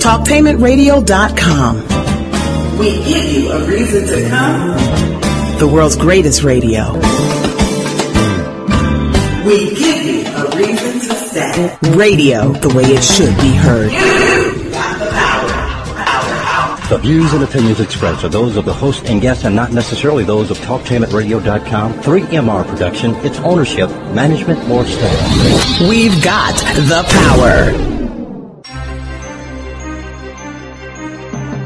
TalkTainmentRadio.com. We give you a reason to come. The world's greatest radio. We give you a reason to stay. Radio the way it should be heard. You got the power. The views and opinions expressed are those of the host and guests and not necessarily those of TalkTainmentRadio.com, 3MR Production, its ownership, management, or staff. We've got the power.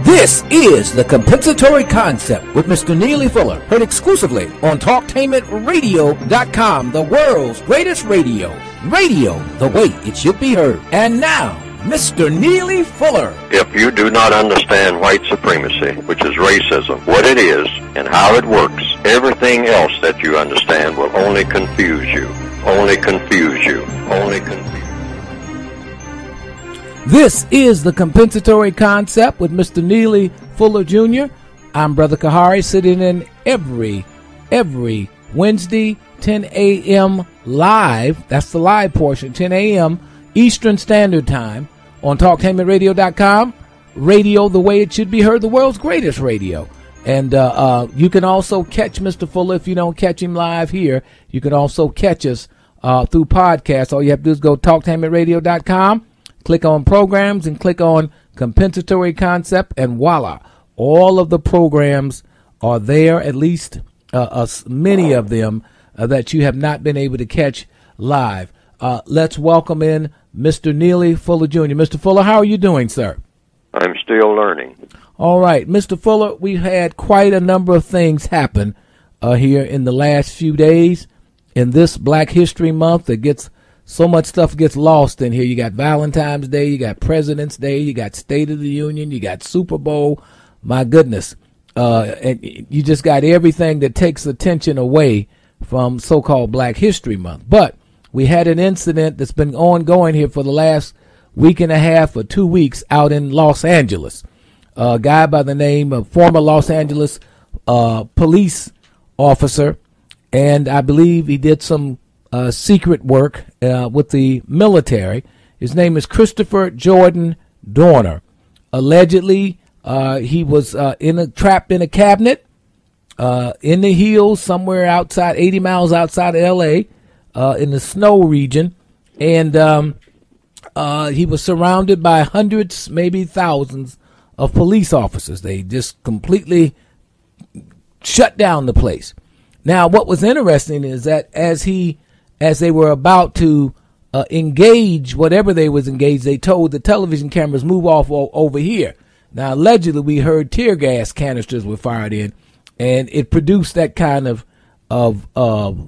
This is The Compensatory Concept with Mr. Neely Fuller, heard exclusively on TalkTainmentRadio.com, the world's greatest radio. Radio the way it should be heard. And now, Mr. Neely Fuller. If you do not understand white supremacy, which is racism, what it is and how it works, everything else that you understand will only confuse you. Only confuse you. Only confuse you. This is The Compensatory Concept with Mr. Neely Fuller Jr. I'm Brother Kahari, sitting in every Wednesday, 10 a.m. live. That's the live portion, 10 a.m. Eastern Standard Time on TalkTainmentRadio.com. Radio the way it should be heard, the world's greatest radio. And you can also catch Mr. Fuller if you don't catch him live here. You can also catch us through podcasts. All you have to do is go to TalkTainmentRadio.com. Click on programs and click on compensatory concept, and voila, all of the programs are there, at least many of them that you have not been able to catch live. Let's welcome in Mr. Neely Fuller Jr. Mr. Fuller, how are you doing, sir? I'm still learning. All right, Mr. Fuller, we've had quite a number of things happen here in the last few days. In this Black History Month, that gets so much stuff gets lost in here. You got Valentine's Day, you got President's Day, you got State of the Union, you got Super Bowl. My goodness. And you just got everything that takes attention away from so-called Black History Month. But we had an incident that's been ongoing here for the last week and a half or 2 weeks out in Los Angeles. A guy by the name of former Los Angeles police officer, and I believe he did some secret work with the military. His name is Christopher Jordan Dorner. Allegedly, he was trapped in a cabinet in the hills somewhere outside, 80 miles outside of L.A., in the snow region, and he was surrounded by hundreds, maybe thousands of police officers. They just completely shut down the place. Now, what was interesting is that as they were about to engage whatever they was engaged, they told the television cameras, move off over here. Now, allegedly, we heard tear gas canisters were fired in, and it produced that kind of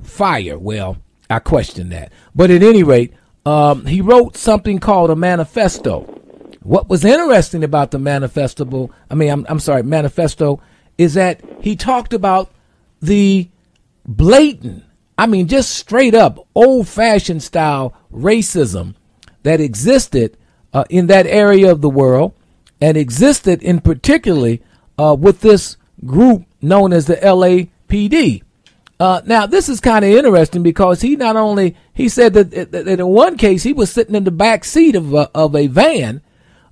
fire. Well, I question that. But at any rate, he wrote something called a manifesto. What was interesting about the manifesto is that he talked about the blatant, just straight up old-fashioned style racism that existed in that area of the world, and existed in particularly with this group known as the LAPD. Now, this is kind of interesting because he said that in one case he was sitting in the back seat of a van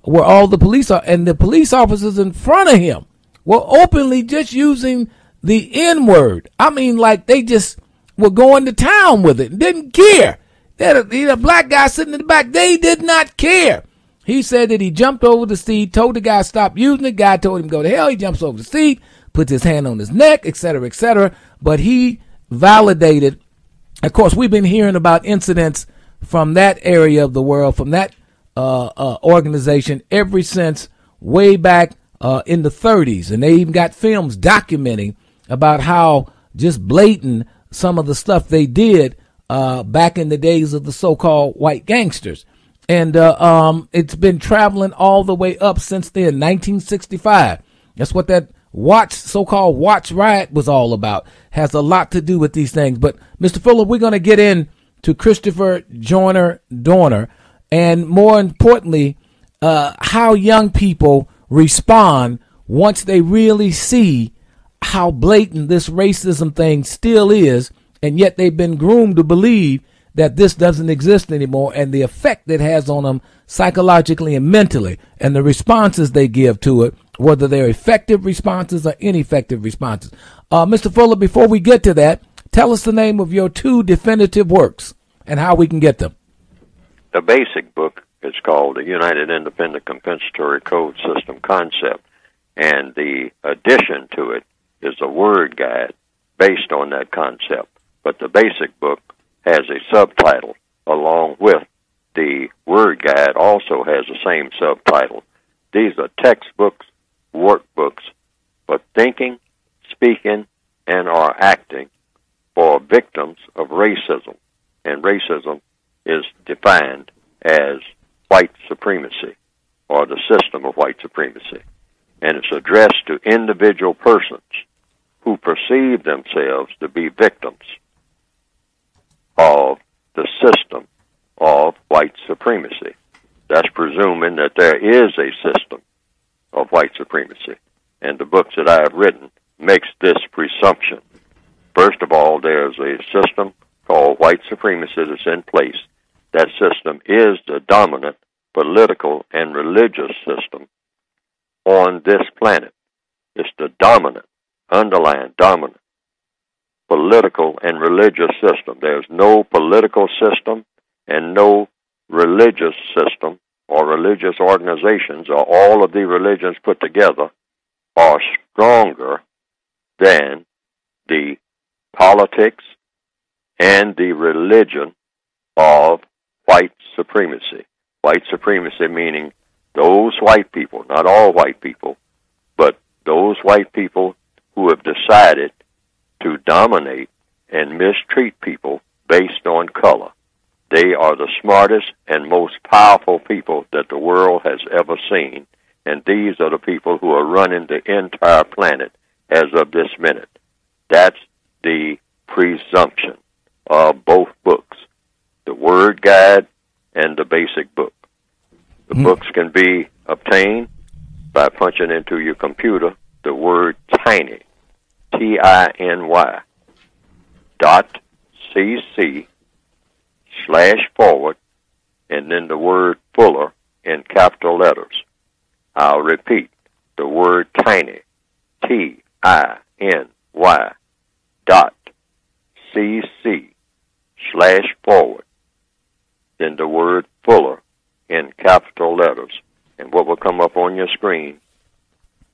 where all the police are, and the police officers in front of him were openly just using the N-word. Like they just were going to town with it and didn't care. They had a black guy sitting in the back. They did not care. He said that he jumped over the seat, told the guy stop using it. Guy told him go to hell. He jumps over the seat, puts his hand on his neck, et cetera, et cetera. But he validated. Of course, we've been hearing about incidents from that area of the world, from that organization ever since way back in the 30s. And they even got films documenting about how just blatant some of the stuff they did back in the days of the so-called white gangsters. And it's been traveling all the way up since then, 1965. That's what that so-called Watch riot was all about. Has a lot to do with these things. But, Mr. Fuller, we're going to get into Christopher Dorner, and more importantly, how young people respond once they really see how blatant this racism thing still is, and yet they've been groomed to believe that this doesn't exist anymore, and the effect it has on them psychologically and mentally, and the responses they give to it, whether they're effective responses or ineffective responses. Mr. Fuller, before we get to that, tell us the name of your 2 definitive works and how we can get them. The basic book is called The United Independent Compensatory Code System Concept, and the addition to it is a word guide based on that concept. But the basic book has a subtitle along with the word guide, also has the same subtitle. These are textbooks, workbooks for thinking, speaking, and or acting for victims of racism. And racism is defined as white supremacy, or the system of white supremacy. And it's addressed to individual persons who perceive themselves to be victims of the system of white supremacy. That's presuming that there is a system of white supremacy. And the books that I have written makes this presumption. First of all, there's a system called white supremacy that's in place. That system is the dominant political and religious system on this planet. It's the dominant, underlying dominant political and religious system. There's no political system and no religious system or religious organizations, or all of the religions put together, are stronger than the politics and the religion of white supremacy. White supremacy meaning those white people, not all white people, but those white people who have decided to dominate and mistreat people based on color. They are the smartest and most powerful people that the world has ever seen, and these are the people who are running the entire planet as of this minute. That's the presumption of both books, the Word Guide and the basic book. The books can be obtained by punching into your computer the word tiny, TINY, .cc/forward, and then the word Fuller in capital letters. I'll repeat, the word tiny, TINY, .cc/forward, then the word Fuller in capital letters. And what will come up on your screen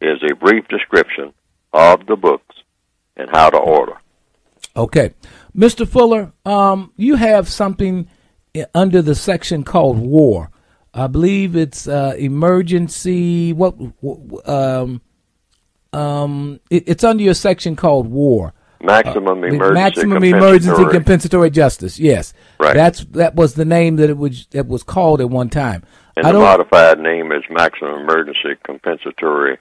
is a brief description of the books and how to order. Okay. Mr. Fuller, you have something under the section called War. I believe it's emergency. It's under your section called War. Maximum emergency compensatory justice. Yes, right. That was the name that it was called at one time. And the modified name is maximum emergency compensatory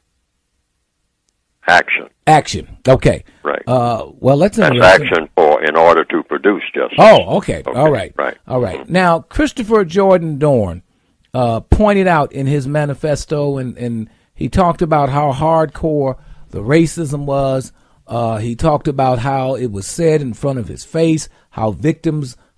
action. Action. Okay. Right. Well, that's action in order to produce justice. Oh, okay. All right. Right. All right. Now, Christopher Jordan Dorn pointed out in his manifesto, and he talked about how hardcore the racism was. He talked about how it was said in front of his face, how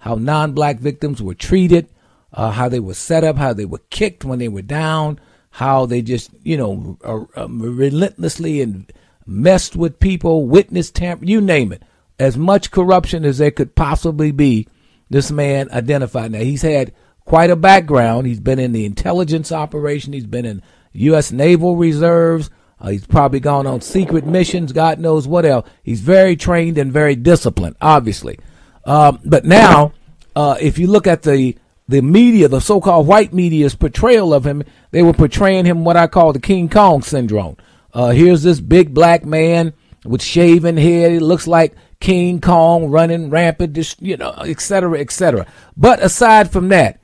non-black victims were treated, how they were set up, how they were kicked when they were down, how they just, relentlessly and messed with people, witness tamper, you name it. As much corruption as there could possibly be, this man identified. Now, he's had quite a background. He's been in the intelligence operation. He's been in U.S. Naval Reserves. He's probably gone on secret missions, God knows what else. He's very trained and very disciplined, obviously. But now, if you look at the media, the so-called white media's portrayal of him, they were portraying him what I call the King Kong syndrome. Here's this big black man with shaven head. He looks like King Kong running rampant, et cetera, et cetera. But aside from that,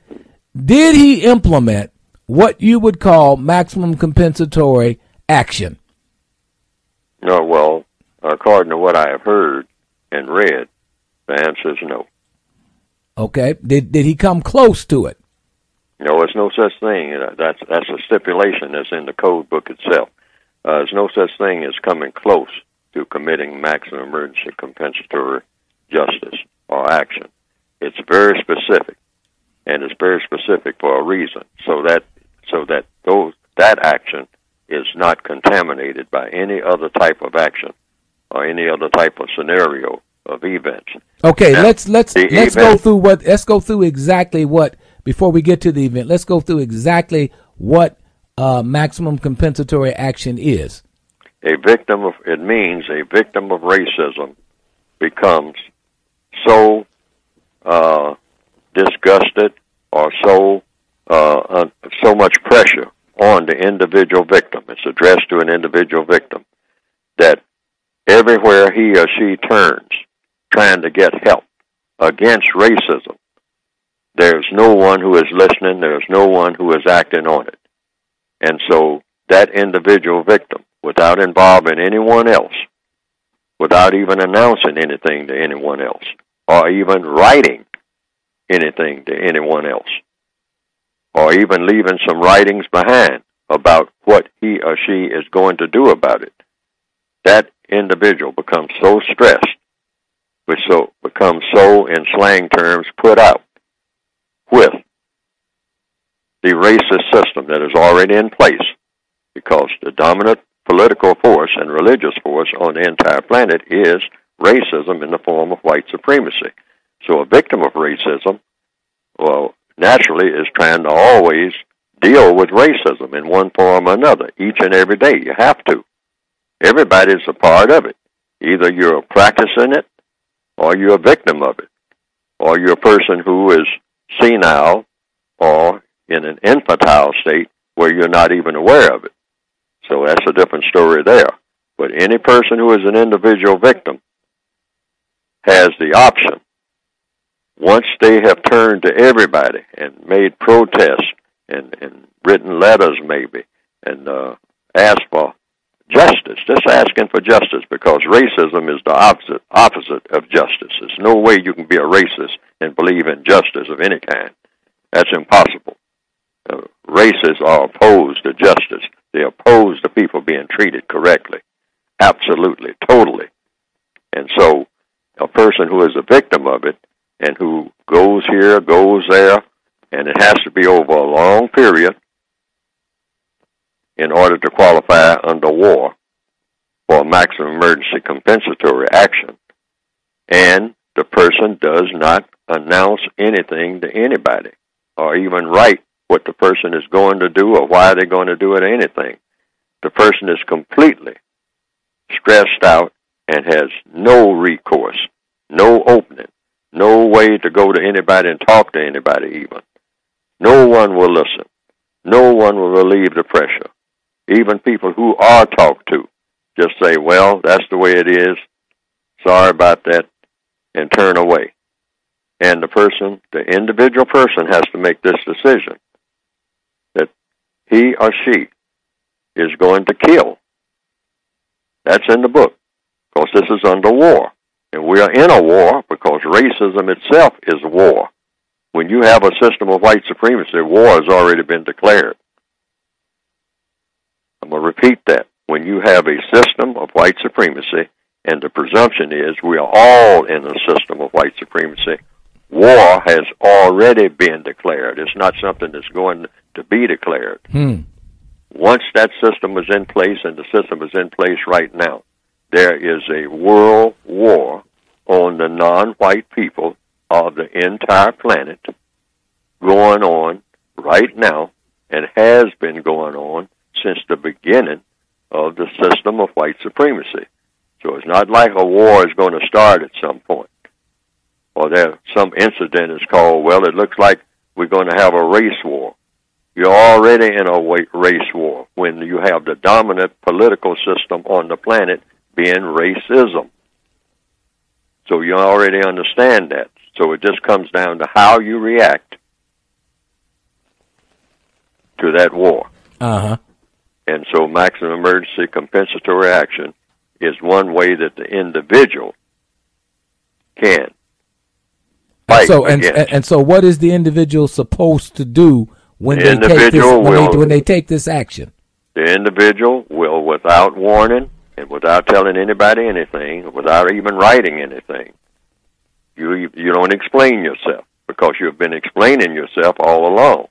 did he implement what you would call maximum compensatory action? No, well, according to what I have heard and read, the answer is no. Okay. Did he come close to it? No, there's no such thing. That's a stipulation that's in the code book itself. There's no such thing as coming close to committing maximum emergency compensatory justice or action. It's very specific, and it's very specific for a reason, so that that action is not contaminated by any other type of action or any other type of scenario of events. Okay, now, let's go through exactly what, before we get to the event. Let's go through exactly what maximum compensatory action is. It means a victim of racism becomes so disgusted or so much pressure on the individual victim. It's addressed to an individual victim that everywhere he or she turns trying to get help against racism, there's no one who is listening, there's no one who is acting on it. And so that individual victim, without involving anyone else, without even announcing anything to anyone else, or even writing anything to anyone else, or even leaving some writings behind about what he or she is going to do about it, that individual becomes so stressed, becomes so, in slang terms, put out with the racist system that is already in place, because the dominant political force and religious force on the entire planet is racism in the form of white supremacy. So a victim of racism, well, naturally is trying to always deal with racism in one form or another, each and every day. You have to. Everybody's a part of it. Either you're practicing it, or you're a victim of it, or you're a person who is senile or in an infantile state where you're not even aware of it. So that's a different story there. But any person who is an individual victim has the option, once they have turned to everybody and made protests and written letters maybe, and asked for justice, just asking for justice, because racism is the opposite of justice. There's no way you can be a racist and believe in justice of any kind. That's impossible. Racists are opposed to justice. They oppose the people being treated correctly. Absolutely, totally. And so a person who is a victim of it and who goes here, goes there, and it has to be over a long period in order to qualify under war for a maximum emergency compensatory action, and the person does not announce anything to anybody or even write what the person is going to do or why they're going to do it or anything. The person is completely stressed out and has no recourse, no opening, no way to go to anybody and talk to anybody even. No one will listen. No one will relieve the pressure. Even people who are talked to just say, well, that's the way it is, sorry about that, and turn away. And the individual person has to make this decision that he or she is going to kill. That's in the book, because this is under war. And we are in a war because racism itself is war. When you have a system of white supremacy, war has already been declared. I'm going to repeat that. When you have a system of white supremacy, and the presumption is we are all in a system of white supremacy, war has already been declared. It's not something that's going to be declared. Once that system is in place, and the system is in place right now, there is a world war on the non-white people of the entire planet going on right now, and has been going on since the beginning of the system of white supremacy. So it's not like a war is going to start at some point, or there some incident is called, well, it looks like we're going to have a race war. You're already in a race war when you have the dominant political system on the planet being racism. So you already understand that. So it just comes down to how you react to that war. And so maximum emergency compensatory action is one way that the individual can fight against. And so what is the individual supposed to do when they take this action? The individual will, without warning and without telling anybody anything, without even writing anything, You don't explain yourself because you've been explaining yourself all along.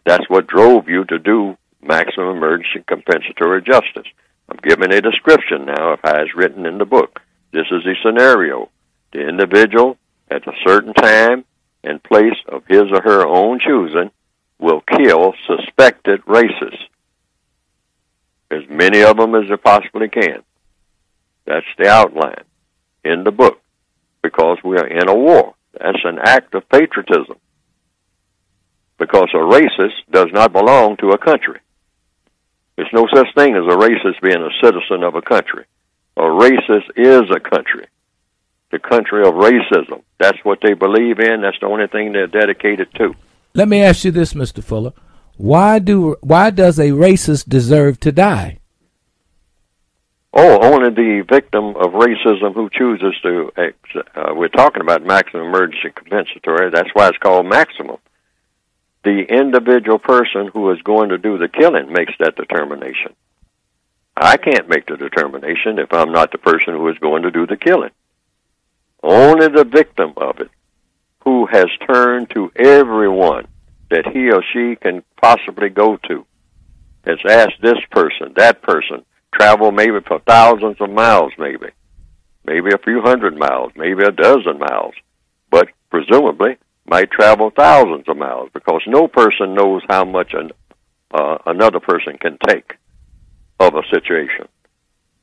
That's what drove you to do maximum emergency compensatory justice. I'm giving a description now of how it's written in the book. This is the scenario. The individual at a certain time and place of his or her own choosing will kill suspected racists. As many of them as they possibly can. That's the outline in the book. Because we are in a war. That's an act of patriotism. Because a racist does not belong to a country. There's no such thing as a racist being a citizen of a country. A racist is a country. The country of racism. That's what they believe in. That's the only thing they're dedicated to. Let me ask you this, Mr. Fuller. Why does a racist deserve to die? Oh, only the victim of racism who chooses to, we're talking about maximum emergency compensatory, that's why it's called maximum. The individual person who is going to do the killing makes that determination. I can't make the determination if I'm not the person who is going to do the killing. Only the victim of it, who has turned to everyone that he or she can possibly go to, has asked this person, that person, travel maybe for thousands of miles, maybe a few hundred miles, maybe a dozen miles, but presumably might travel thousands of miles because no person knows how much another person can take of a situation.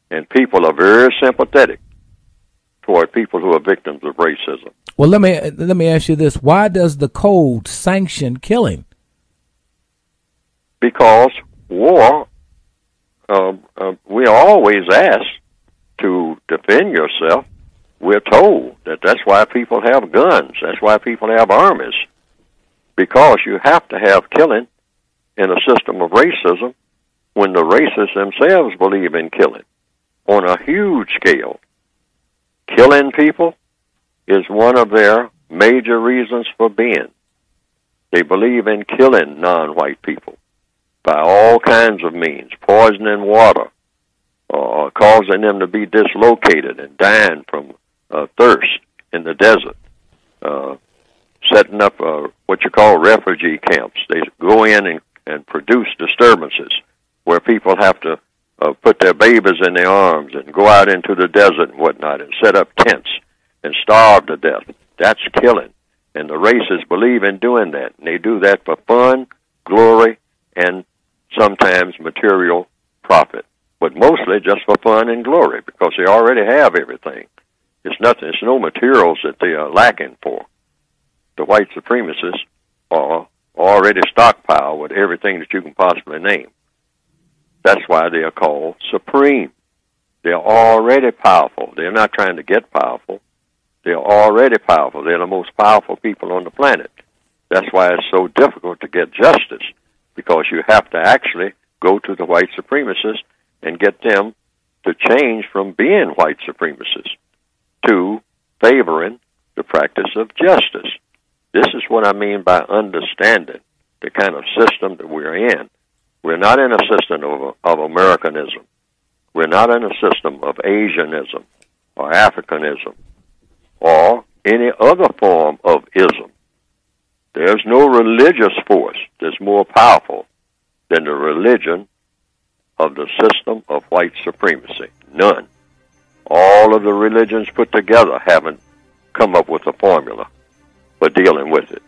And people are very sympathetic toward people who are victims of racism. Well, let me ask you this. Why does the code sanction killing? Because war, we are always asked to defend yourself. We're told that that's why people have guns. That's why people have armies. Because you have to have killing in a system of racism when the racists themselves believe in killing on a huge scale. Killing people is one of their major reasons for being. They believe in killing non-white people by all kinds of means, poisoning water, or causing them to be dislocated and dying from thirst in the desert, setting up what you call refugee camps. They go in and produce disturbances where people have to put their babies in their arms and go out into the desert and whatnot and set up tents and starve to death. That's killing. And the racists believe in doing that. And they do that for fun, glory, and sometimes material profit. But mostly just for fun and glory because they already have everything. It's nothing. It's no materials that they are lacking for. The white supremacists are already stockpiled with everything that you can possibly name. That's why they are called supreme. They're already powerful. They're not trying to get powerful. They're already powerful. They're the most powerful people on the planet. That's why it's so difficult to get justice, because you have to actually go to the white supremacists and get them to change from being white supremacists to favoring the practice of justice. This is what I mean by understanding the kind of system that we're in. We're not in a system of Americanism. We're not in a system of Asianism or Africanism or any other form of ism. There's no religious force that's more powerful than the religion of the system of white supremacy. None. All of the religions put together haven't come up with a formula for dealing with it.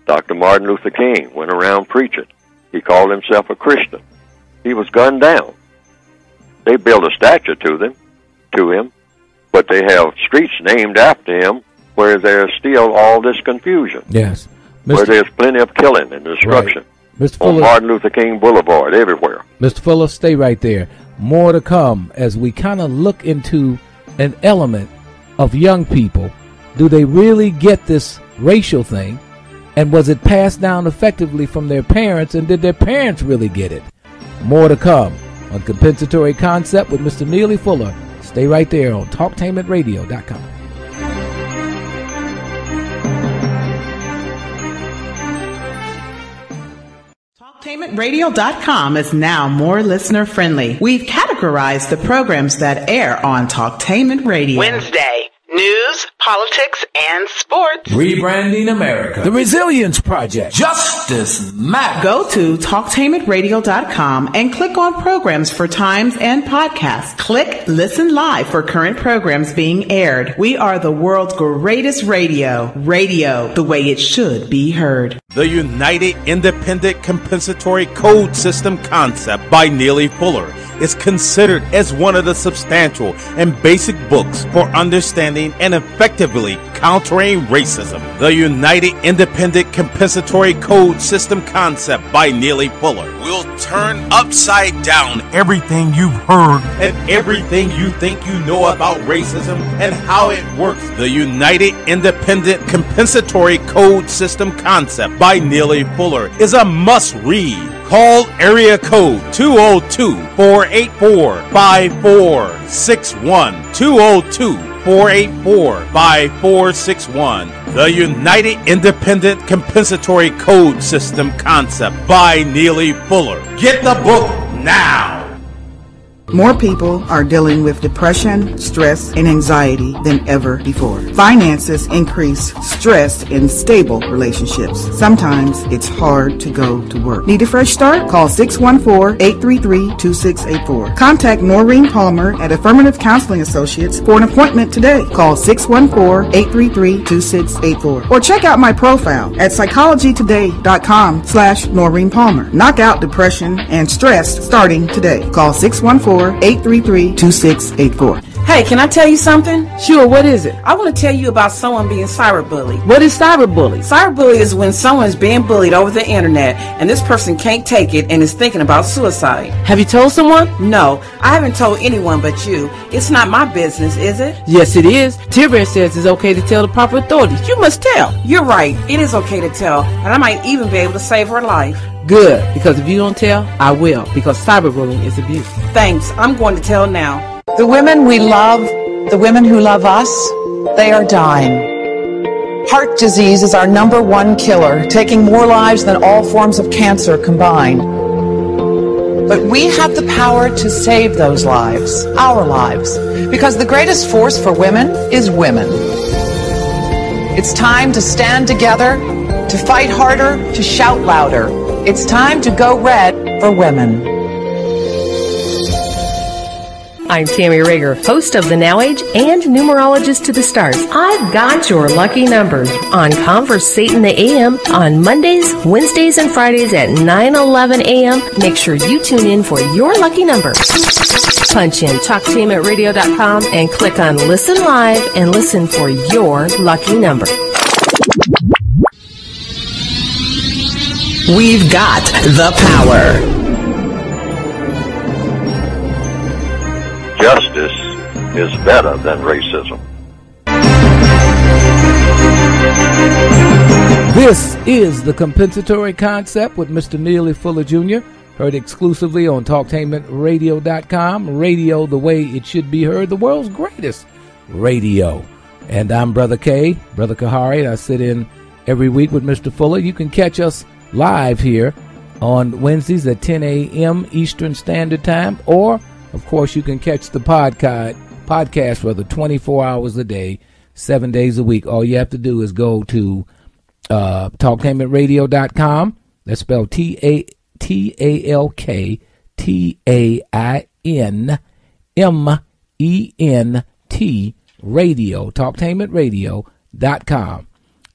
Dr. Martin Luther King went around preaching. He called himself a Christian. He was gunned down. They built a statue to him, but they have streets named after him where there's still all this confusion. Yes. Where there's plenty of killing and destruction. Right. Mr. Fuller, on Martin Luther King Boulevard, everywhere. Mr. Fuller, stay right there. More to come as we kind of look into an element of young people. Do they really get this racial thing? And was it passed down effectively from their parents? And did their parents really get it? More to come on Compensatory Concept with Mr. Neely Fuller. Stay right there on TalkTainmentRadio.com. TalkTainmentRadio.com is now more listener friendly. We've categorized the programs that air on Talktainment Radio. Wednesday, news, politics, and sports. Rebranding America. The Resilience Project. Justice Matters. Go to TalkTainmentRadio.com and click on programs for times and podcasts. Click Listen Live for current programs being aired. We are the world's greatest radio. Radio the way it should be heard. The United Independent Compensatory Code System concept by Neely Fuller is considered as one of the substantial and basic books for understanding and effectively countering racism. The United Independent Compensatory Code System concept by Neely Fuller will turn upside down everything you've heard and everything you think you know about racism and how it works. The United Independent Compensatory Code System concept by Neely Fuller is a must-read. Call area code 202-484-5461. 202-484-5461. The United Independent Compensatory Code System concept by Neely Fuller. Get the book now. More people are dealing with depression, stress, and anxiety than ever before. Finances increase stress in stable relationships. Sometimes it's hard to go to work. Need a fresh start? Call 614-833-2684. Contact Noreen Palmer at Affirmative Counseling Associates for an appointment today. Call 614-833-2684. Or check out my profile at psychologytoday.com/Noreen Palmer. Knock out depression and stress starting today. Call 614-833-2684. Hey, can I tell you something? Sure, what is it? I want to tell you about someone being cyberbullied. What is cyberbullying? Cyberbullying is when someone is being bullied over the internet and this person can't take it and is thinking about suicide. Have you told someone? No, I haven't told anyone but you. It's not my business, is it? Yes, it is. Tiberius says it's okay to tell the proper authorities. You must tell. You're right. It is okay to tell, and I might even be able to save her life. Good, because if you don't tell, I will, because cyberbullying is abuse. Thanks. I'm going to tell now. The women we love, the women who love us, they are dying. Heart disease is our #1 killer, taking more lives than all forms of cancer combined. But we have the power to save those lives, our lives, because the greatest force for women is women. It's time to stand together, to fight harder, to shout louder. It's time to go red for women. I'm Tammy Rager, host of The Now Age and numerologist to the stars. I've got your lucky numbers on Conversate in the AM on Mondays, Wednesdays, and Fridays at 9:11 a.m. Make sure you tune in for your lucky number. Punch in TalkTainmentRadio.com and click on Listen Live and listen for your lucky number. We've got the power. Justice is better than racism. This is the Compensatory Concept with Mr. Neely Fuller Jr., heard exclusively on TalkTainmentRadio.com. Radio the way it should be heard, the world's greatest radio. And I'm Brother K, Brother Kahari. I sit in every week with Mr. Fuller. You can catch us live here on Wednesdays at 10 a.m. Eastern Standard Time, or of course, you can catch the podcast for the 24 hours a day, 7 days a week. All you have to do is go to TalkTainmentRadio.com. That's spelled TalkTainment Radio, TalkTainmentRadio.com.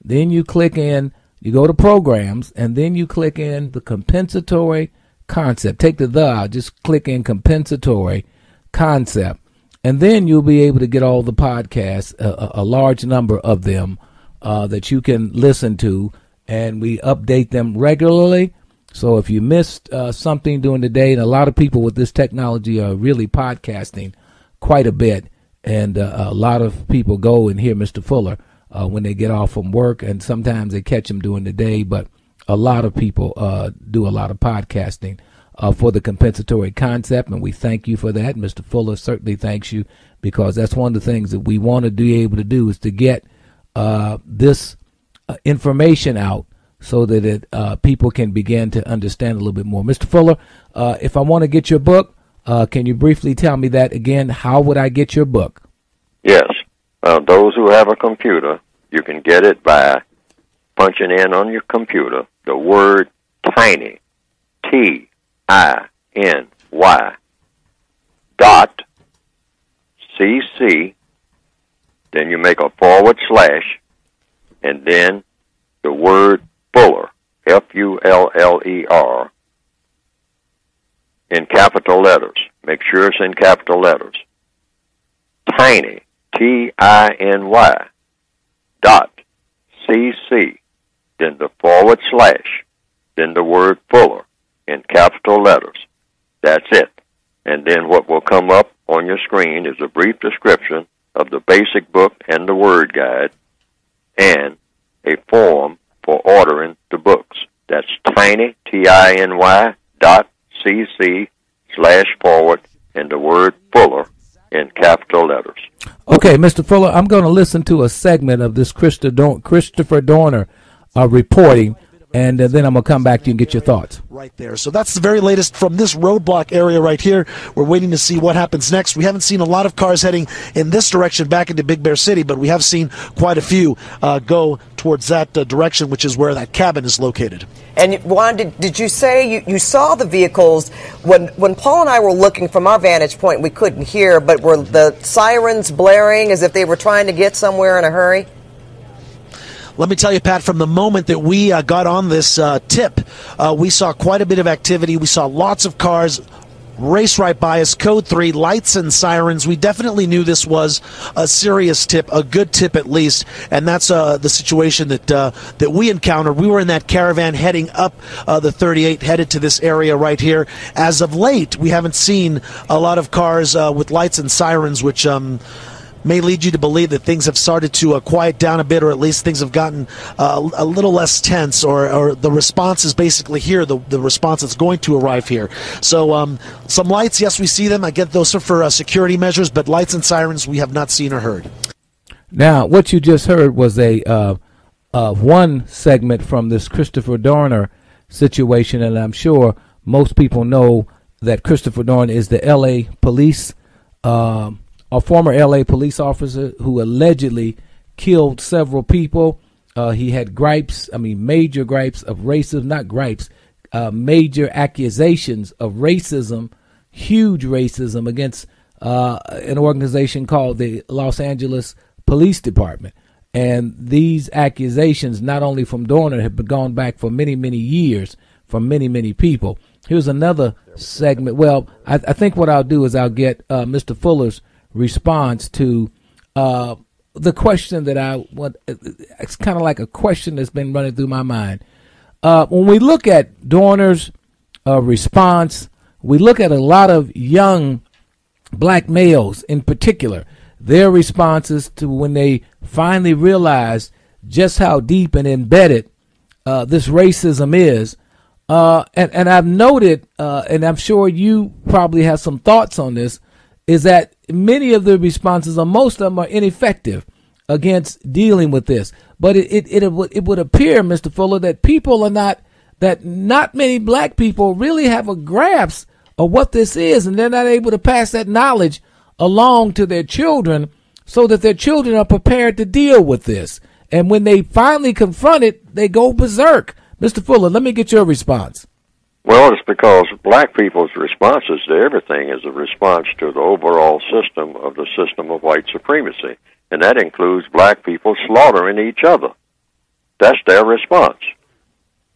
Then you click in, you go to programs, and then you click in the compensatory concept. Take the out, just click in compensatory concept, and then you'll be able to get all the podcasts, a large number of them that you can listen to, and we update them regularly. So if you missed something during the day, and a lot of people with this technology are really podcasting quite a bit, and a lot of people go and hear Mr. Fuller when they get off from work, and sometimes they catch him during the day, but a lot of people do a lot of podcasting for the compensatory concept, and we thank you for that. Mr. Fuller certainly thanks you, because that's one of the things that we want to be able to do, is to get this information out so that people can begin to understand a little bit more. Mr. Fuller, if I want to get your book, can you briefly tell me that again? How would I get your book? Yes. Those who have a computer You can get it by punching in on your computer the word tiny, Tiny, dot, CC, then you make a /, and then the word Fuller, Fuller, in capital letters. Make sure it's in capital letters. Tiny, Tiny, dot, CC, then the /, then the word Fuller in capital letters. That's it. And then what will come up on your screen is a brief description of the basic book and the word guide and a form for ordering the books. That's tiny, Tiny, dot, CC, // and the word Fuller in capital letters. Okay, Mr. Fuller, I'm going to listen to a segment of this Christopher Dorner reporting, and then I'm going to come back to you and get your thoughts. Right there. So that's the very latest from this roadblock area right here. We're waiting to see what happens next. We haven't seen a lot of cars heading in this direction back into Big Bear City, but we have seen quite a few go towards that direction, which is where that cabin is located. And Juan, did you say you saw the vehicles when Paul and I were looking from our vantage point? We couldn't hear, but were the sirens blaring as if they were trying to get somewhere in a hurry? Let me tell you, Pat, from the moment that we got on this tip, we saw quite a bit of activity. We saw lots of cars race right by us, code 3, lights and sirens. We definitely knew this was a serious tip, a good tip at least, and that's the situation that we encountered. We were in that caravan heading up the 38, headed to this area right here. As of late, we haven't seen a lot of cars with lights and sirens, which may lead you to believe that things have started to quiet down a bit, or at least things have gotten a little less tense, or the response is basically here, the response that's going to arrive here. So some lights, yes, we see them. I get those are for security measures, but lights and sirens we have not seen or heard. Now, what you just heard was a one segment from this Christopher Dorner situation, and I'm sure most people know that Christopher Dorner is the L.A. police a former L.A. police officer who allegedly killed several people. He had major gripes of racism, not gripes, major accusations of racism, huge racism against an organization called the Los Angeles Police Department. And these accusations, not only from Dorner, have been gone back for many, many years from many, many people. Here's another segment. Well, I think what I'll do is I'll get Mr. Fuller's response to the question that I want. It's kind of like a question that's been running through my mind. When we look at Dorner's response, we look at a lot of young black males in particular, their responses to when they finally realize just how deep and embedded this racism is. And I've noted, and I'm sure you probably have some thoughts on this, is that many of the responses, or most of them, are ineffective against dealing with this. But it would appear, Mr. Fuller, that not many black people really have a grasp of what this is, and they're not able to pass that knowledge along to their children so that their children are prepared to deal with this. And when they finally confront it, they go berserk. Mr. Fuller, let me get your response. Well, it's because black people's responses to everything is a response to the overall system of white supremacy. And that includes black people slaughtering each other. That's their response.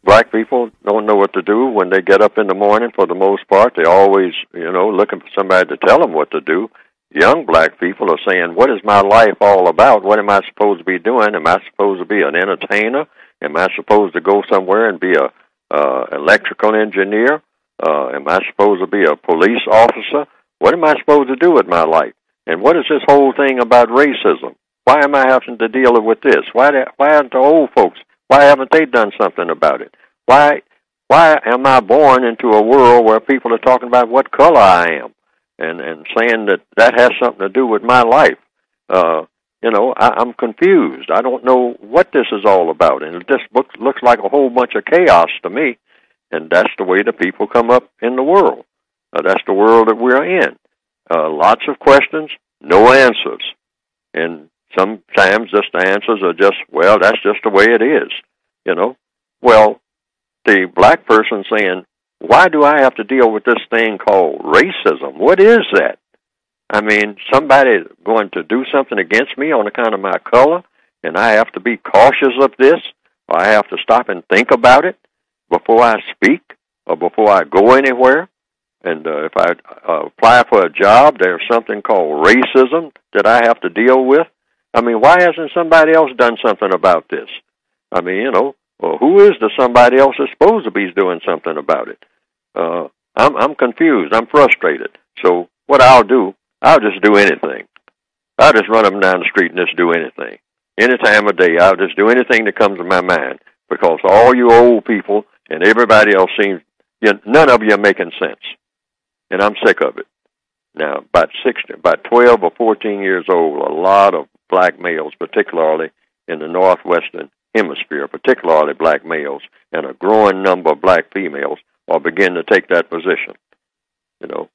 Black people don't know what to do when they get up in the morning. For the most part, they're always, looking for somebody to tell them what to do. Young black people are saying, what is my life all about? What am I supposed to be doing? Am I supposed to be an entertainer? Am I supposed to go somewhere and be a electrical engineer? Am I supposed to be a police officer? What am I supposed to do with my life? And what is this whole thing about racism? Why am I having to deal with this? Why aren't the old folks? Why haven't they done something about it? Why am I born into a world where people are talking about what color I am and saying that has something to do with my life? I'm confused. I don't know what this is all about. And this book looks like a whole bunch of chaos to me. And that's the way the people come up in the world. That's the world that we're in. Lots of questions, no answers. And sometimes just the answers are just, well, that's just the way it is, you know. Well, the black person saying, why do I have to deal with this thing called racism? What is that? I mean, somebody going to do something against me on account of my color, and I have to be cautious of this, or I have to stop and think about it before I speak or before I go anywhere. And if I apply for a job, there's something called racism that I have to deal with. I mean, why hasn't somebody else done something about this? I mean, you know, well, who is the somebody else that's supposed to be doing something about it? I'm confused. I'm frustrated. So what I'll do, I'll just do anything. I'll just run up and down the street and just do anything. Any time of day, I'll just do anything that comes to my mind, because all you old people and everybody else seems, none of you are making sense. And I'm sick of it. Now, about 12 or 14 years old, a lot of black males, particularly in the northwestern hemisphere, particularly black males, and a growing number of black females are beginning to take that position. You know,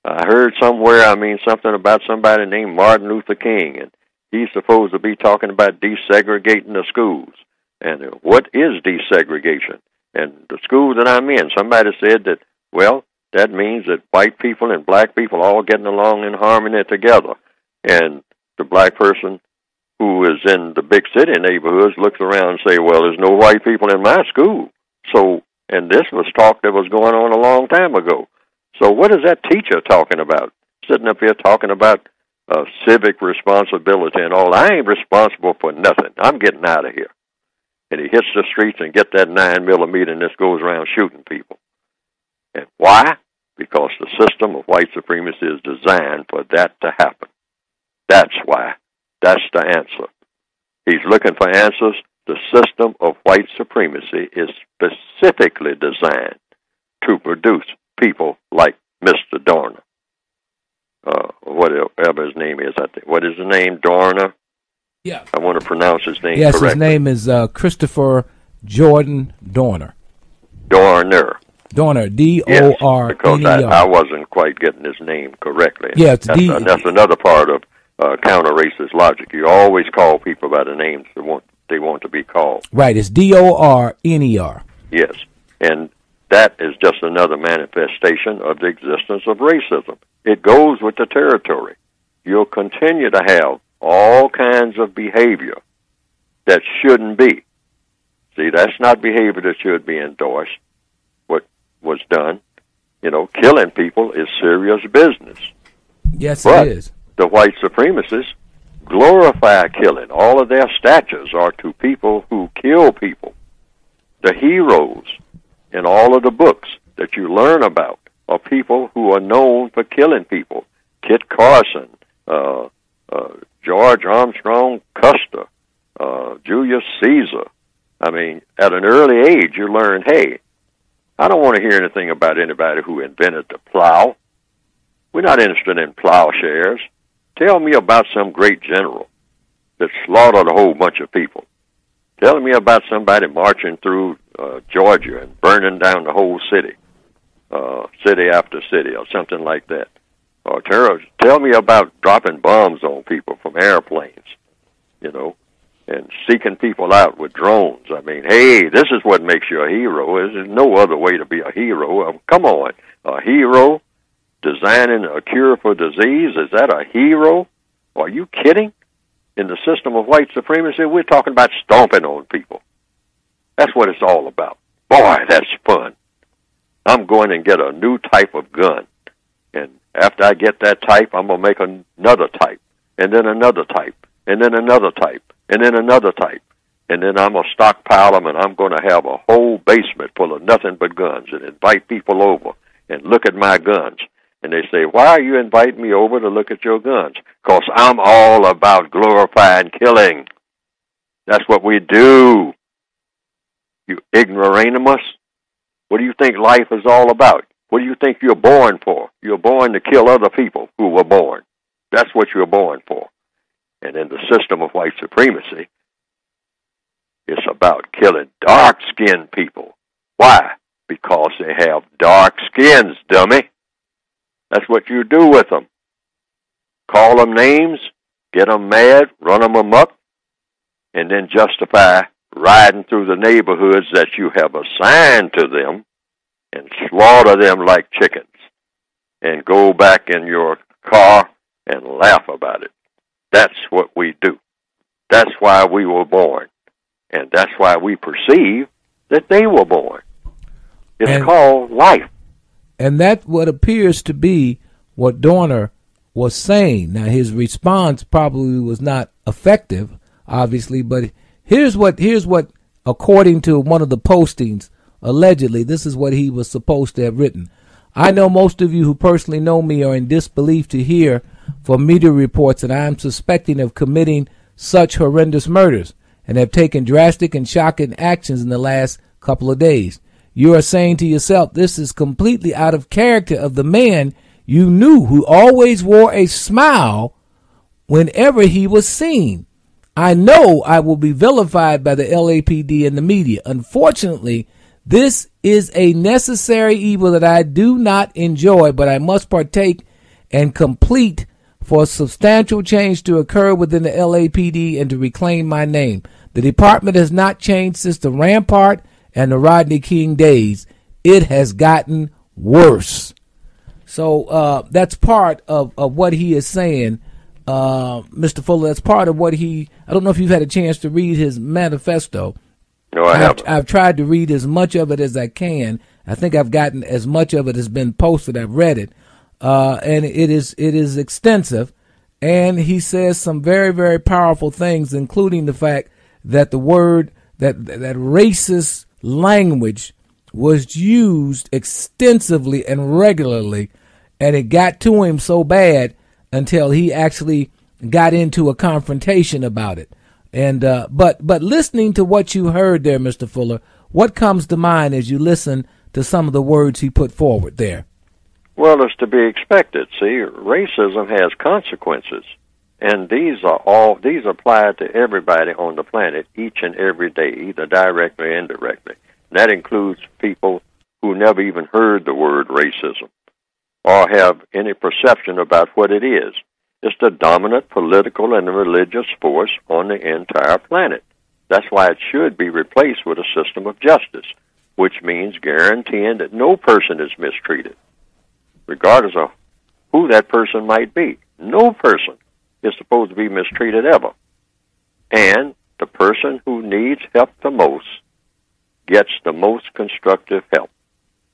I heard somewhere, something about somebody named Martin Luther King, and he's supposed to be talking about desegregating the schools. And what is desegregation? And the schools that I'm in, somebody said that, well, that means that white people and black people all getting along in harmony together. And the black person who is in the big city neighborhoods looks around and say, well, there's no white people in my school. So, and this was talk that was going on a long time ago. So what is that teacher talking about? Sitting up here talking about civic responsibility and all. I ain't responsible for nothing. I'm getting out of here. And he hits the streets and get that 9mm and just goes around shooting people. And why? Because the system of white supremacy is designed for that to happen. That's why. That's the answer. He's looking for answers. The system of white supremacy is specifically designed to produce people like Mr. Dorner. Whatever his name is, I think. What is his name? Dorner? Yeah. I want to pronounce his name correctly. Yes, his name is Christopher Jordan Dorner. Dorner. Dorner, D-O-R-N-E-R. Yes, because I wasn't quite getting his name correctly. Yeah, that's another part of counter-racist logic. You always call people by the names they want to be called. Right, it's D-O-R-N-E-R. Yes, and that is just another manifestation of the existence of racism. It goes with the territory. You'll continue to have all kinds of behavior that shouldn't be. See, that's not behavior that should be endorsed. What was done, killing people is serious business. Yes, but it is. The white supremacists glorify killing. All of their statues are to people who kill people. The heroes in all of the books that you learn about are people who are known for killing people. Kit Carson, George Armstrong Custer, Julius Caesar. At an early age, you learn, hey, I don't want to hear anything about anybody who invented the plow. We're not interested in plowshares. Tell me about some great general that slaughtered a whole bunch of people. Tell me about somebody marching through Georgia and burning down the whole city, city after city, or something like that. Or tell me about dropping bombs on people from airplanes, and seeking people out with drones. Hey, this is what makes you a hero. There's no other way to be a hero. Come on, a hero designing a cure for disease, is that a hero? Are you kidding? In the system of white supremacy, we're talking about stomping on people. That's what it's all about. Boy, that's fun. I'm going and get a new type of gun. And after I get that type, I'm going to make another type, and then another type, and then another type, and then another type. And then I'm going to stockpile them, and I'm going to have a whole basement full of nothing but guns and invite people over and look at my guns. And they say, why are you inviting me over to look at your guns? Because I'm all about glorifying killing. That's what we do. You ignoramus. What do you think life is all about? What do you think you're born for? You're born to kill other people who were born. That's what you're born for. And in the system of white supremacy, it's about killing dark-skinned people. Why? Because they have dark skins, dummy. That's what you do with them. Call them names, get them mad, run them amok, and then justify riding through the neighborhoods that you have assigned to them and slaughter them like chickens and go back in your car and laugh about it. That's what we do. That's why we were born. And that's why we perceive that they were born. It's called life. And that's what appears to be what Dorner was saying. Now, his response probably was not effective, obviously, but here's what, according to one of the postings, allegedly, this is what he was supposed to have written. I know most of you who personally know me are in disbelief to hear from media reports that I am suspecting of committing such horrendous murders and have taken drastic and shocking actions in the last couple of days. You are saying to yourself, this is completely out of character of the man you knew who always wore a smile whenever he was seen. I know I will be vilified by the LAPD and the media. Unfortunately, this is a necessary evil that I do not enjoy, but I must partake and complete for substantial change to occur within the LAPD and to reclaim my name. The department has not changed since the Rampart and the Rodney King days. It has gotten worse. So that's part of what he is saying, Mr. Fuller. That's part of what I don't know if you've had a chance to read his manifesto. No, I haven't. I've tried to read as much of it as I can. I think I've gotten as much of it as been posted. I've read it. And it is extensive. And he says some very, very powerful things, including the fact that the word, that racist language was used extensively and regularly, and it got to him so bad until he actually got into a confrontation about it. And but listening to what you heard there, Mr. Fuller, what comes to mind as you listen to some of the words he put forward there? Well, it's to be expected. See, racism has consequences, and these apply to everybody on the planet each and every day, either directly or indirectly. That includes people who never even heard the word racism or have any perception about what it is. It's the dominant political and religious force on the entire planet. That's why it should be replaced with a system of justice, which means guaranteeing that no person is mistreated, regardless of who that person might be. No person is supposed to be mistreated ever. And the person who needs help the most gets the most constructive help.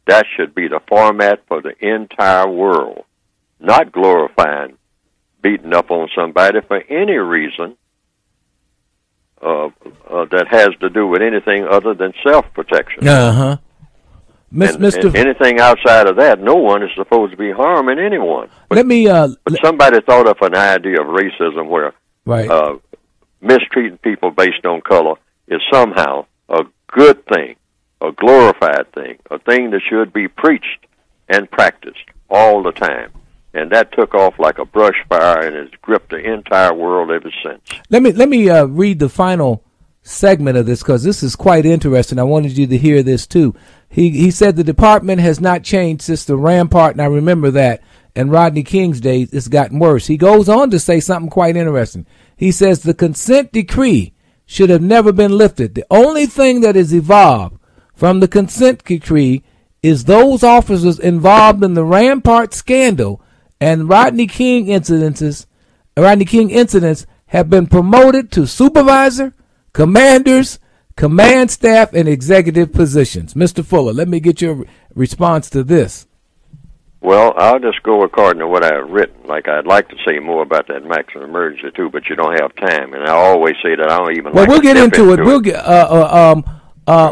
That should be the format for the entire world, not glorifying beating up on somebody for any reason that has to do with anything other than self-protection. Uh-huh. And anything outside of that, no one is supposed to be harming anyone. But somebody thought of an idea of racism where mistreating people based on color is somehow a good thing, a glorified thing, a thing that should be preached and practiced all the time. And that took off like a brush fire and has gripped the entire world ever since. Let me read the final segment of this, because this is quite interesting. I wanted you to hear this too. He said the department has not changed since the Rampart, and I remember that, and Rodney King's days. It's gotten worse. He goes on to say something quite interesting. He says the consent decree should have never been lifted. The only thing that has evolved from the consent decree is those officers involved in the Rampart scandal and Rodney King incidents have been promoted to supervisor, commanders, command staff, and executive positions. Mr. Fuller, let me get your response to this. Well, I'll just go according to what I've written. Like, I'd like to say more about that maximum emergency, too, but you don't have time. And I always say that I don't even we'll get into it. We'll get,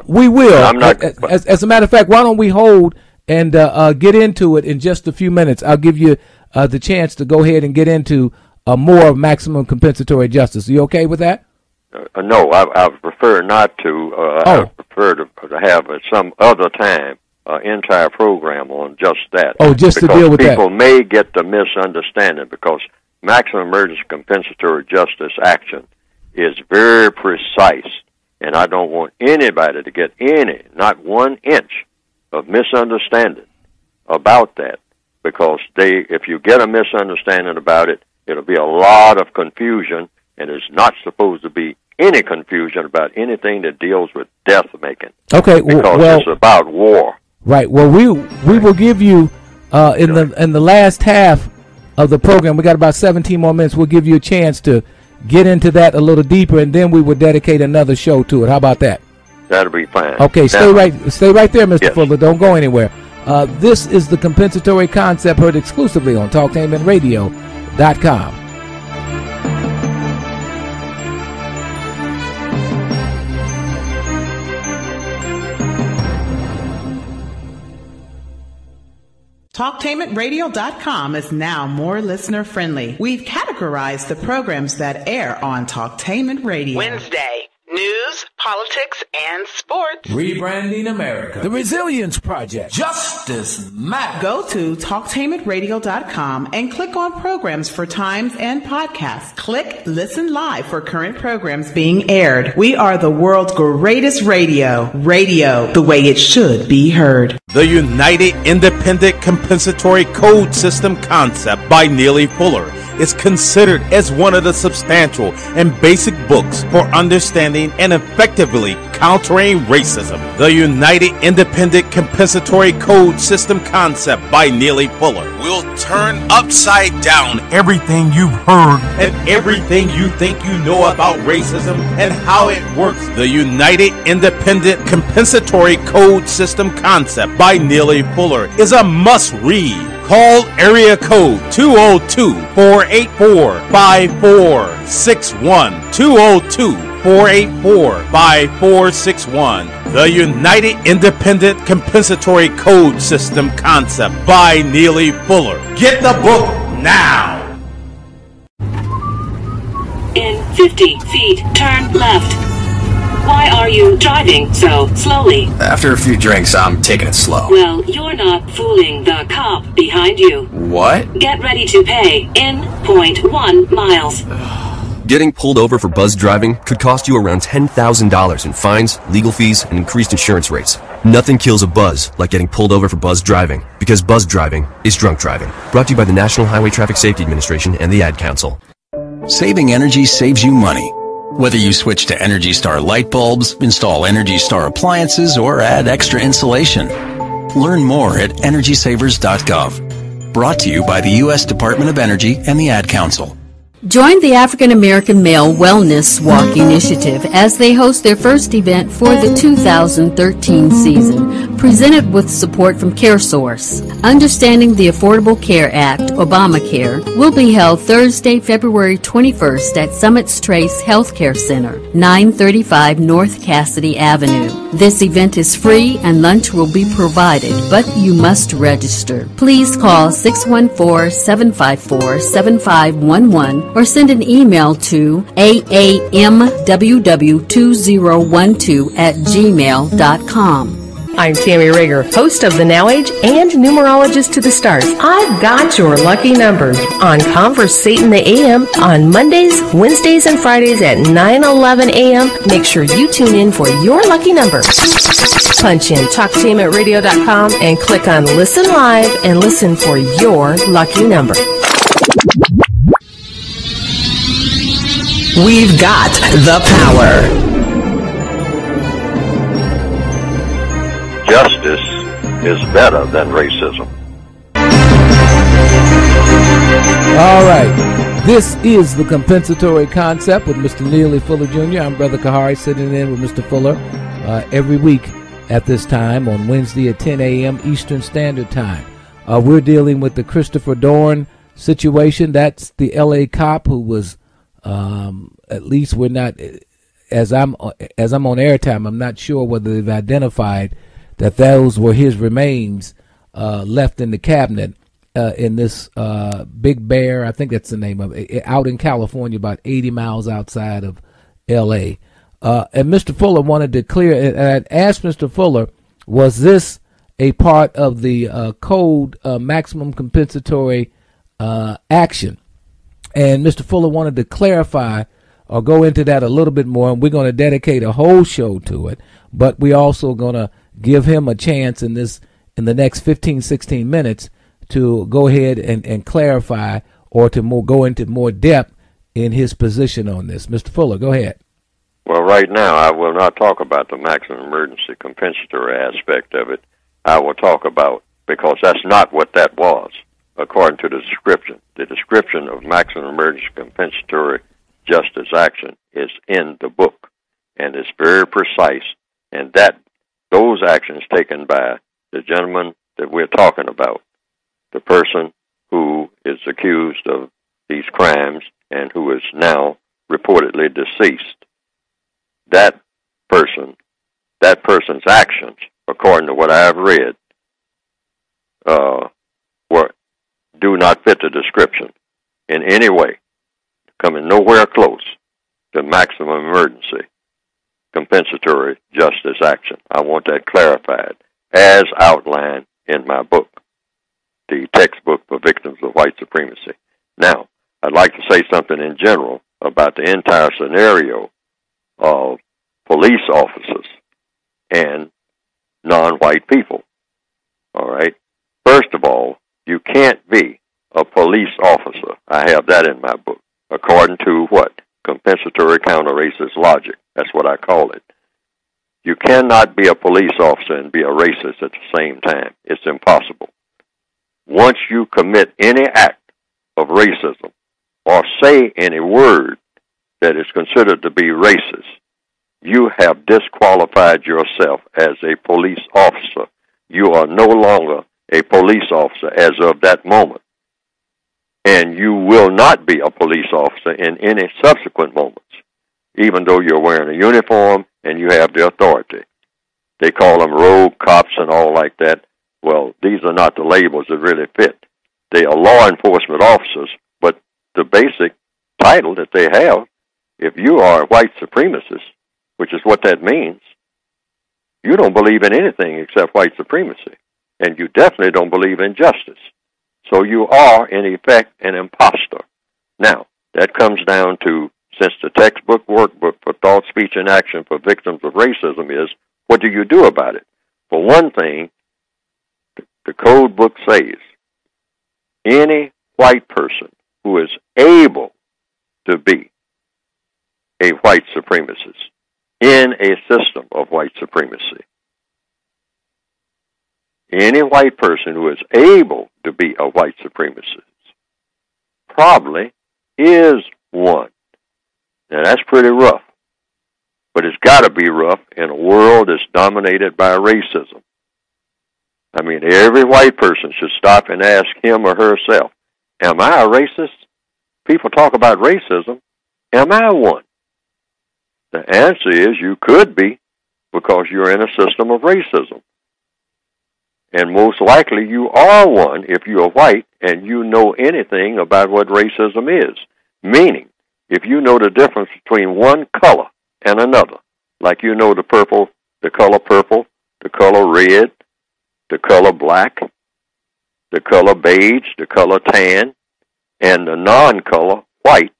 we will. I'm not, as a matter of fact, why don't we hold and get into it in just a few minutes. I'll give you the chance to go ahead and get into more of maximum compensatory justice. Are you okay with that? No, I prefer not to. I prefer to have at some other time entire program on just that. Oh, just to deal with that. People may get the misunderstanding because maximum emergency compensatory justice action is very precise, and I don't want anybody to get not 1 inch of misunderstanding about that, because if you get a misunderstanding about it, It'll be a lot of confusion, and there's not supposed to be any confusion about anything that deals with death making. Okay, because it's about war. Right. Well, we will give you in the last half of the program. We got about 17 more minutes. We'll give you a chance to get into that a little deeper, and then we will dedicate another show to it. How about that? That'll be fine. Okay, stay right there, Mr. Fuller. Don't go anywhere. This is the compensatory concept, heard exclusively on TalkTainmentRadio.com. TalkTainmentRadio.com is now more listener friendly. We've categorized the programs that air on Talktainment Radio. Wednesday, news, politics, and sports. Rebranding America. The Resilience Project. Justice Matters. Go to TalkTainmentRadio.com and click on programs for times and podcasts. Click Listen Live for current programs being aired. We are the world's greatest radio. Radio, the way it should be heard. The United Independent Compensatory Code System concept by Neely Fuller is considered as one of the substantial and basic books for understanding and effectively countering racism. The United Independent Compensatory Code System concept by Neely Fuller will turn upside down everything you've heard and everything you think you know about racism and how it works. The United Independent Compensatory Code System concept by Neely Fuller is a must-read. Call area code 202-484-5461. 202-484-5461. The United Independent Compensatory Code System concept by Neely Fuller. Get the book now. In 50 feet, turn left. Why are you driving so slowly? After a few drinks, I'm taking it slow. Well, you're not fooling the cop behind you. What? Get ready to pay in 0.1 miles. Getting pulled over for buzz driving could cost you around $10,000 in fines, legal fees, and increased insurance rates. Nothing kills a buzz like getting pulled over for buzz driving, because buzz driving is drunk driving. Brought to you by the National Highway Traffic Safety Administration and the Ad Council. Saving energy saves you money. Whether you switch to Energy Star light bulbs, install Energy Star appliances, or add extra insulation. Learn more at EnergySavers.gov. Brought to you by the U.S. Department of Energy and the Ad Council. Join the African American Male Wellness Walk Initiative as they host their first event for the 2013 season, presented with support from CareSource. Understanding the Affordable Care Act, Obamacare, will be held Thursday, February 21st at Summits Trace Healthcare Center, 935 North Cassidy Avenue. This event is free and lunch will be provided, but you must register. Please call 614-754-7511 or send an email to aamww2012@gmail.com. I'm Tammy Rager, host of The Now Age and numerologist to the stars. I've got your lucky numbers on Conversate in the AM on Mondays, Wednesdays, and Fridays at 9:11 a.m. Make sure you tune in for your lucky number. Punch in TalkTainmentRadio.com and click on Listen Live and listen for your lucky number. We've got the power. Justice is better than racism. All right. This is the compensatory concept with Mr. Neely Fuller Jr. I'm Brother Kahari, sitting in with Mr. Fuller every week at this time on Wednesday at 10 a.m. Eastern Standard Time. We're dealing with the Christopher Dorn situation. That's the L.A. cop who was, at least we're not, as I'm on airtime, I'm not sure whether they've identified that those were his remains left in the cabinet in this Big Bear, I think that's the name of it, out in California, about 80 miles outside of L.A. And Mr. Fuller wanted to clear, and I asked Mr. Fuller, was this a part of the code maximum compensatory action? And Mr. Fuller wanted to clarify or go into that a little bit more, and we're going to dedicate a whole show to it, but we're also going to give him a chance in the next 15, 16 minutes to go ahead and clarify or to go into more depth in his position on this. Mr. Fuller, go ahead. Well, right now, I will not talk about the maximum emergency compensatory aspect of it. I will talk about, because that's not what that was, according to the description. The description of maximum emergency compensatory justice action is in the book, and it's very precise, and those actions taken by the gentleman that we're talking about, the person who is accused of these crimes and who is now reportedly deceased, that person's actions, according to what I have read, do not fit the description in any way, coming nowhere close to maximum emergency compensatory justice action. I want that clarified, as outlined in my book, the textbook for victims of white supremacy. Now, I'd like to say something in general about the entire scenario of police officers and non-white people. All right? First of all, you can't be a police officer. I have that in my book, according to what? Compensatory counter-racist logic. That's what I call it. You cannot be a police officer and be a racist at the same time. It's impossible. Once you commit any act of racism or say any word that is considered to be racist, you have disqualified yourself as a police officer. You are no longer a police officer as of that moment. And you will not be a police officer in any subsequent moments, even though you're wearing a uniform and you have the authority. They call them rogue cops and all like that. Well, these are not the labels that really fit. They are law enforcement officers, but the basic title that they have, if you are a white supremacist, which is what that means, you don't believe in anything except white supremacy, and you definitely don't believe in justice. So you are, in effect, an imposter. Now, that comes down to, since the textbook workbook for thought, speech, and action for victims of racism is, what do you do about it? For one thing, the code book says, any white person who is able to be a white supremacist in a system of white supremacy, any white person who is able to be a white supremacist probably is one. Now, that's pretty rough. But it's got to be rough in a world that's dominated by racism. I mean, every white person should stop and ask him or herself, am I a racist? People talk about racism. Am I one? The answer is you could be, because you're in a system of racism. And most likely you are one if you're white and you know anything about what racism is. Meaning, if you know the difference between one color and another, like you know the color purple, the color red, the color black, the color beige, the color tan, and the non-color white.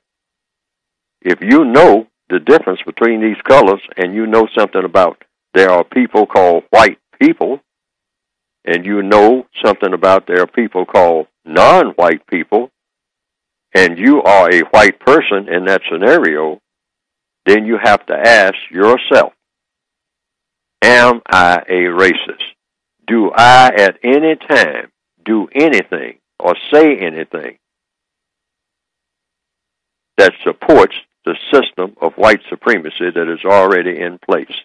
If you know the difference between these colors and you know something about there are people called white people, and you know something about there are people called non-white people, and you are a white person in that scenario, then you have to ask yourself, am I a racist? Do I at any time do anything or say anything that supports the system of white supremacy that is already in place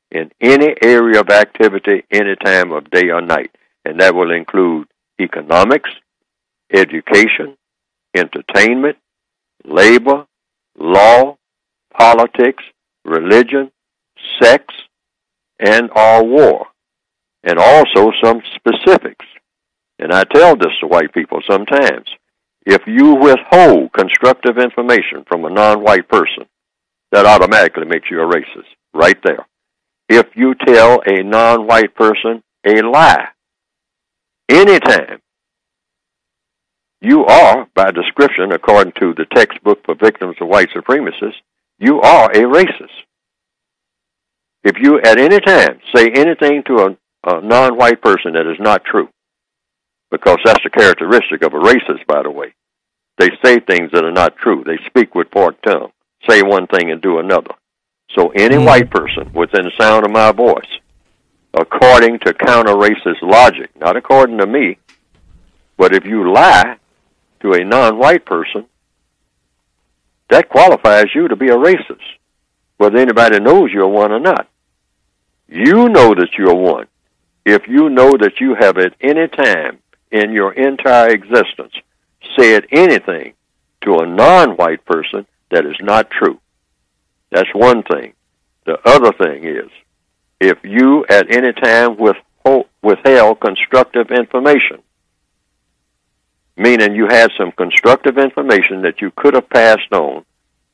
in any area of activity, any time of day or night? And that will include economics, education, entertainment, labor, law, politics, religion, sex, and or war. And also some specifics. And I tell this to white people sometimes. If you withhold constructive information from a non-white person, that automatically makes you a racist, right there. If you tell a non-white person a lie, anytime, you are, by description, according to the textbook for victims of white supremacists, you are a racist. If you at any time say anything to a non-white person that is not true, because that's the characteristic of a racist, by the way, They say things that are not true. They speak with forked tongue, say one thing and do another. So any white person within the sound of my voice, according to counter-racist logic, not according to me, but if you lie to a non-white person, that qualifies you to be a racist, whether anybody knows you're one or not. You know that you're one if you know that you have at any time in your entire existence said anything to a non-white person that is not true. That's one thing. The other thing is, if you at any time withheld constructive information, meaning you had some constructive information that you could have passed on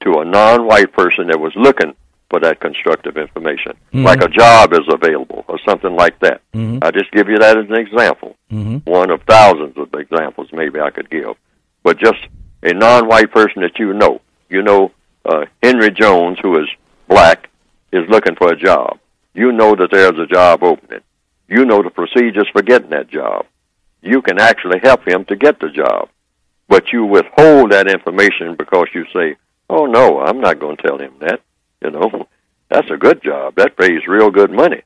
to a non-white person that was looking for that constructive information, like a job is available or something like that. I just give you that as an example. One of thousands of examples maybe I could give. But just a non-white person that you know Henry Jones, who is black, is looking for a job. You know that there's a job opening. You know the procedures for getting that job. You can actually help him to get the job. But you withhold that information because you say, oh, no, I'm not going to tell him that. That's a good job. That pays real good money.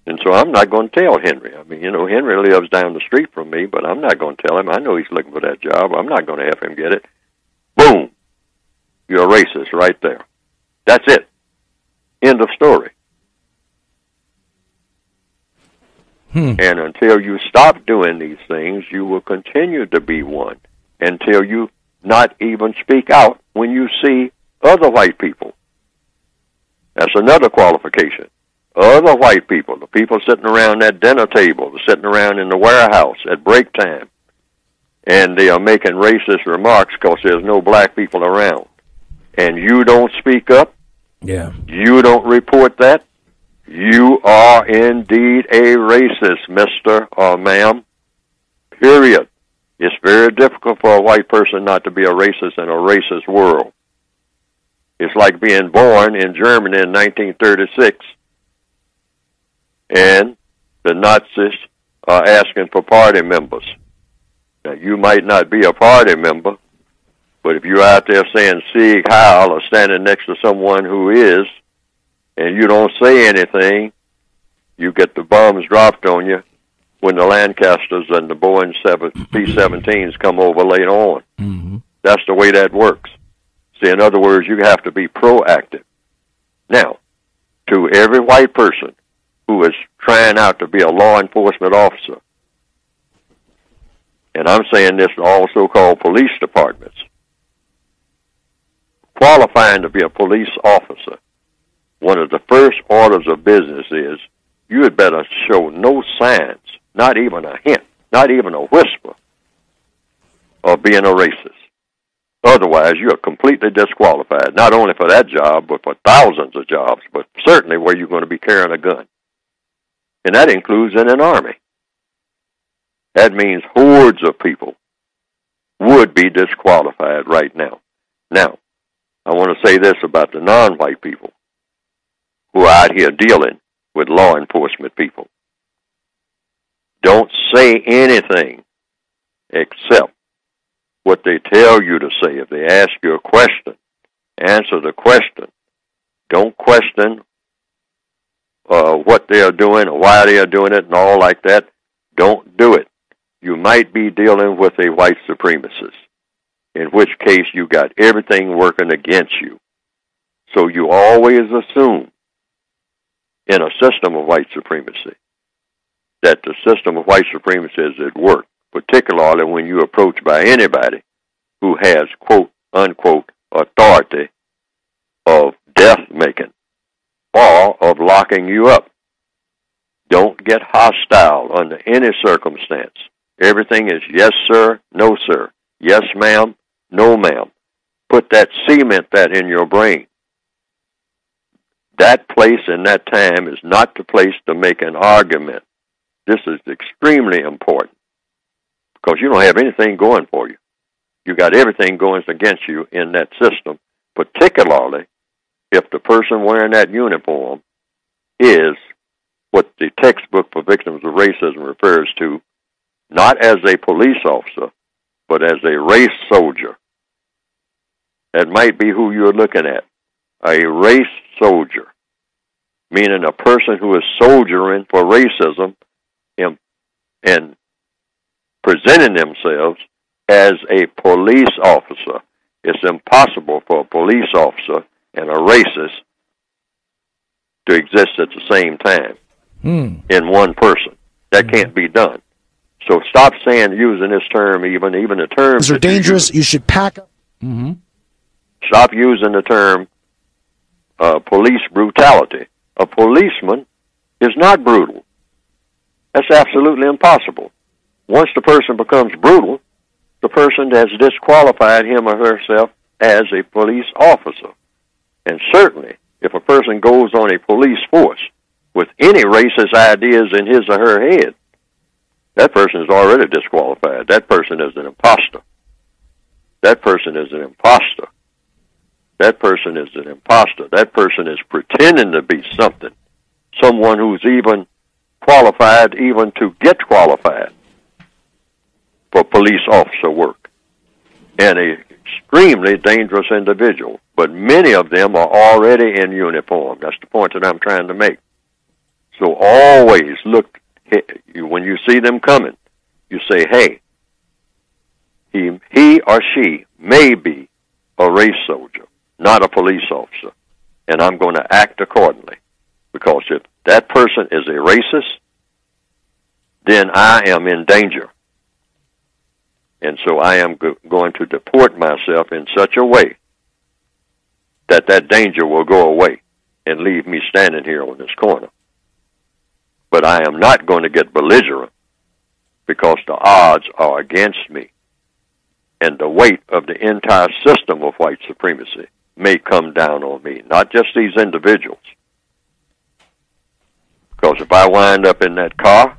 And so I'm not going to tell Henry. I mean, Henry lives down the street from me, but I'm not going to tell him. I know he's looking for that job. I'm not going to help him get it. Boom. You're a racist right there. That's it. End of story. And until you stop doing these things, you will continue to be one until you not even speak out when you see other white people. That's another qualification. Other white people, the people sitting around that dinner table, sitting around in the warehouse at break time, and they are making racist remarks because there's no black people around. And you don't speak up, you don't report that, you are indeed a racist, mister or ma'am, period. It's very difficult for a white person not to be a racist in a racist world. It's like being born in Germany in 1936, and the Nazis are asking for party members. Now, you might not be a party member, but if you're out there saying Sieg Heil or standing next to someone who is, and you don't say anything, you get the bombs dropped on you when the Lancasters and the Boeing B-17s come over later on. That's the way that works. See, in other words, you have to be proactive. Now, to every white person who is trying out to be a law enforcement officer, and I'm saying this to all so-called police departments, qualifying to be a police officer, one of the first orders of business is you had better show no signs, not even a hint, not even a whisper of being a racist. Otherwise, you are completely disqualified, not only for that job, but for thousands of jobs, but certainly where you're going to be carrying a gun. And that includes in an army. That means hordes of people would be disqualified right now. Now, I want to say this about the non-white people who are out here dealing with law enforcement people. Don't say anything except what they tell you to say. If they ask you a question, answer the question. Don't question what they are doing or why they are doing it and all like that. Don't do it. You might be dealing with a white supremacist, in which case you got everything working against you. So you always assume in a system of white supremacy that the system of white supremacy is at work, particularly when you're approached by anybody who has, quote, unquote, authority of death-making or of locking you up. Don't get hostile under any circumstance. Everything is yes, sir, no, sir. Yes, ma'am, no, ma'am. Cement that in your brain. That place and that time is not the place to make an argument. This is extremely important because you don't have anything going for you. You got everything going against you in that system, particularly if the person wearing that uniform is what the textbook for victims of racism refers to, not as a police officer, but as a race soldier. That might be who you're looking at. A race soldier, meaning a person who is soldiering for racism and presenting themselves as a police officer. It's impossible for a police officer and a racist to exist at the same time in one person. That can't be done. So stop using this term, even the terms. These are dangerous. You should pack up. Stop using the term police brutality. A policeman is not brutal. That's absolutely impossible. Once the person becomes brutal, the person has disqualified him or herself as a police officer. And certainly, if a person goes on a police force with any racist ideas in his or her head, that person is already disqualified. That person is an imposter. That person is an imposter. That person is an imposter. That person is pretending to be something. Someone who's even qualified even to get qualified for police officer work. And an extremely dangerous individual. But many of them are already in uniform. That's the point that I'm trying to make. So always look, when you see them coming, you say, hey, he or she may be a race soldier, not a police officer, and I'm going to act accordingly. Because if that person is a racist, then I am in danger. And so I am going to deport myself in such a way that that danger will go away and leave me standing here on this corner. But I am not going to get belligerent because the odds are against me. And the weight of the entire system of white supremacy may come down on me, not just these individuals. Because if I wind up in that car,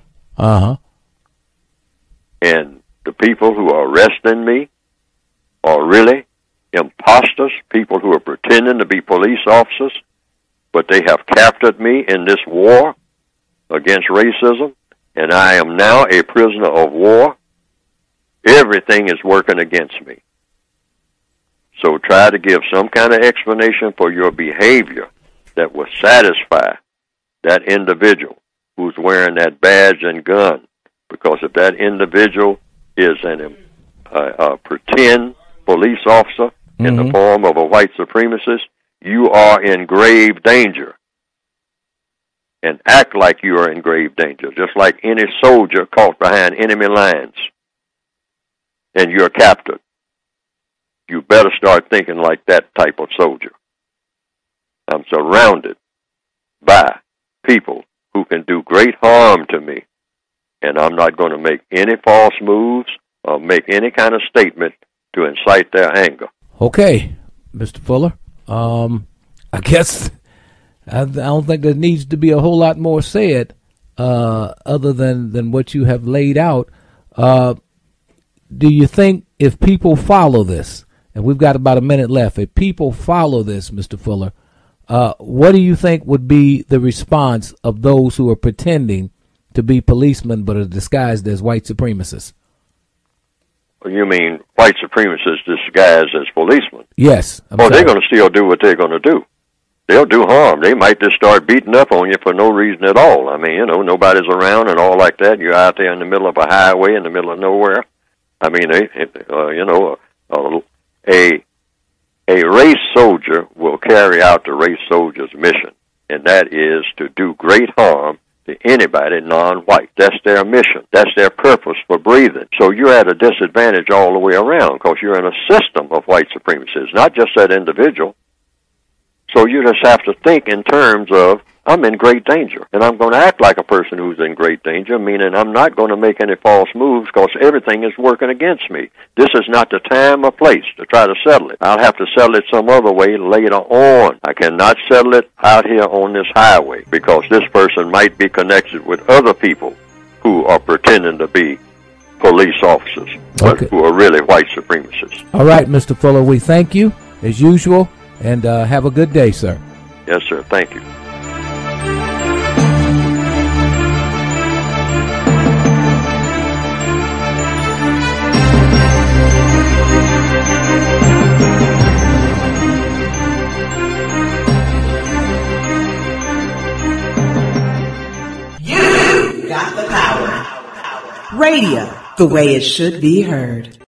and the people who are arresting me are really imposters, people who are pretending to be police officers, but they have captured me in this war against racism, and I am now a prisoner of war, everything is working against me. So try to give some kind of explanation for your behavior that will satisfy that individual who's wearing that badge and gun. Because if that individual is a pretend police officer in the form of a white supremacist, you are in grave danger. And act like you are in grave danger, just like any soldier caught behind enemy lines and you're captured. You better start thinking like that type of soldier. I'm surrounded by people who can do great harm to me, and I'm not going to make any false moves or make any kind of statement to incite their anger. Okay, Mr. Fuller. I guess I don't think there needs to be a whole lot more said other than what you have laid out. Do you think if people follow this, and we've got about a minute left, if people follow this, Mr. Fuller, what do you think would be the response of those who are pretending to be policemen but are disguised as white supremacists? You mean white supremacists disguised as policemen? Yes. They're going to still do what they're going to do. They'll do harm. They might just start beating up on you for no reason at all. I mean, nobody's around and all like that. You're out there in the middle of a highway in the middle of nowhere. I mean, a race soldier will carry out the race soldier's mission, and that is to do great harm to anybody non-white. That's their mission. That's their purpose for breathing. So you're at a disadvantage all the way around because you're in a system of white supremacists, not just that individual. So you just have to think in terms of, I'm in great danger, and I'm going to act like a person who's in great danger, meaning I'm not going to make any false moves because everything is working against me. This is not the time or place to try to settle it. I'll have to settle it some other way later on. I cannot settle it out here on this highway because this person might be connected with other people who are pretending to be police officers, but who are really white supremacists. All right, Mr. Fuller, we thank you, as usual, and have a good day, sir. Yes, sir. Thank you. Radio, the way it should be heard.